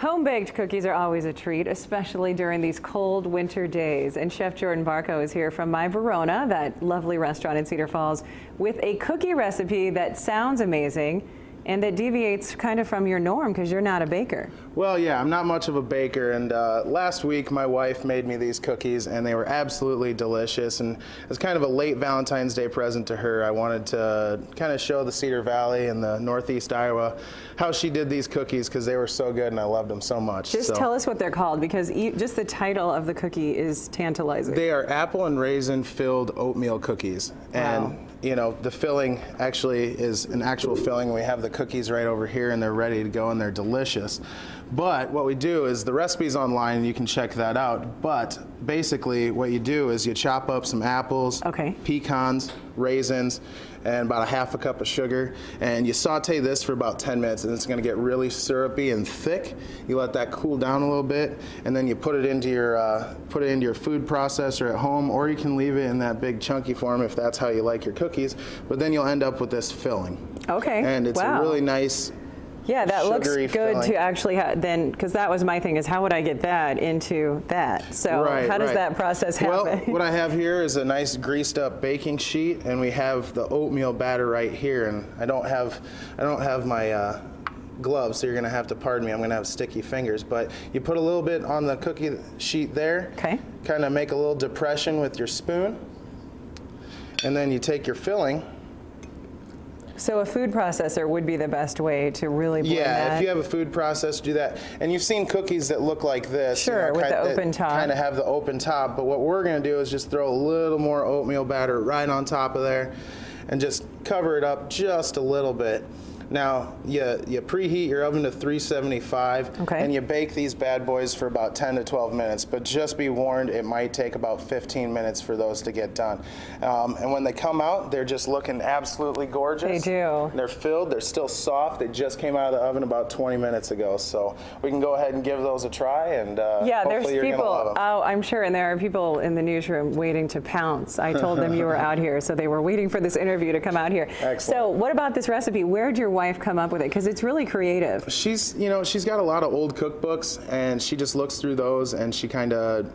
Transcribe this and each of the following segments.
Home-baked cookies are always a treat, especially during these cold winter days. And Chef Jordan Barco is here from My Verona, that lovely restaurant in Cedar Falls, with a cookie recipe that sounds amazing and that deviates kind of from your norm because you're not a baker. Well, yeah, I'm not much of a baker, and last week my wife made me these cookies and they were absolutely delicious, and as kind of a late Valentine's Day present to her, I wanted to kind of show the Cedar Valley and the Northeast Iowa how she did these cookies because they were so good and I loved them so much. Just tell us what they're called, because just the title of the cookie is tantalizing. They are apple and raisin filled oatmeal cookies. Wow. And you know, the filling actually is an actual filling. We have the cookies right over here and they're ready to go and they're delicious. But what we do is, the recipe's online and you can check that out. But basically what you do is you chop up some apples, pecans, raisins, and about a half a cup of sugar, and you saute this for about 10 minutes, and it's going to get really syrupy and thick. You let that cool down a little bit, and then you put it into your food processor at home, or you can leave it in that big chunky form if that's how you like your cookies. But then you'll end up with this filling. Okay. And it's a really nice. Yeah, that looks good filling. to actually then, because that was my thing, is how would I get that into that? So how does that process happen? Well, what I have here is a nice greased up baking sheet, and we have the oatmeal batter right here, and I don't have my gloves, so you're going to have to pardon me. I'm going to have sticky fingers, but you put a little bit on the cookie sheet there. Okay. Kind of make a little depression with your spoon, and then you take your filling. So a food processor would be the best way to really blend that? Yeah, if you have a food processor, do that. And you've seen cookies that look like this. Sure, you know, with the open top. Kind of have the open top, but what we're going to do is just throw a little more oatmeal batter right on top of there and just cover it up just a little bit. Now, you preheat your oven to 375, and you bake these bad boys for about 10 to 12 minutes, but just be warned, it might take about 15 minutes for those to get done. And when they come out, they're just looking absolutely gorgeous. They do. They're filled, they're still soft, they just came out of the oven about 20 minutes ago, so we can go ahead and give those a try, and hopefully you're gonna love them. Oh, I'm sure, and there are people in the newsroom waiting to pounce. I told them you were out here, so they were waiting for this interview to come out here. Excellent. So what about this recipe? Where'd your wife come up with it? Because it's really creative. She's got a lot of old cookbooks, and she just looks through those and she kind of,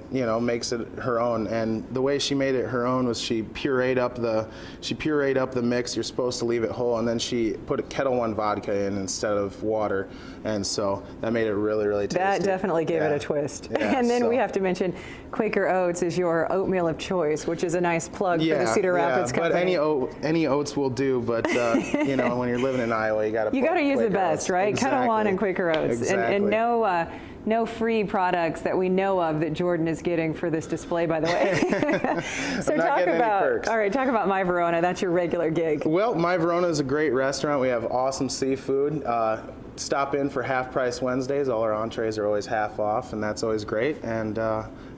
makes it her own. And the way she made it her own was she pureed up the mix. You're supposed to leave it whole, and then she put a Kettle One vodka in instead of water, and so that made it really, really tasty. That definitely gave it a twist. Yeah, and then we have to mention Quaker Oats is your oatmeal of choice, which is a nice plug for the Cedar Rapids company. But any oats will do. But when you're living in Iowa, you got to use the best, right? Exactly. Kettle One and Quaker Oats, and no free products that we know of that Jordan is getting for this display, by the way. So talk about My Verona. That's your regular gig. Well, My Verona is a great restaurant. We have awesome seafood. Stop in for Half Price Wednesdays. All our entrees are always half off, and that's always great. And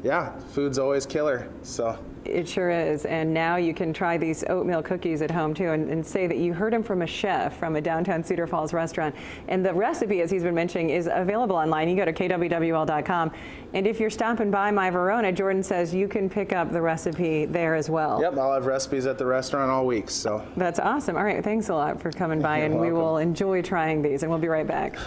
yeah, food's always killer. So. It sure is, and now you can try these oatmeal cookies at home too, and say that you heard them from a chef from a downtown Cedar Falls restaurant. And the recipe, as he's been mentioning, is available online. You go to KWWL.com, and if you're stopping by My Verona, Jordan says you can pick up the recipe there as well. Yep, I'll have recipes at the restaurant all week. So that's awesome. All right, thanks a lot for coming by, and we will enjoy trying these, and we'll be right back.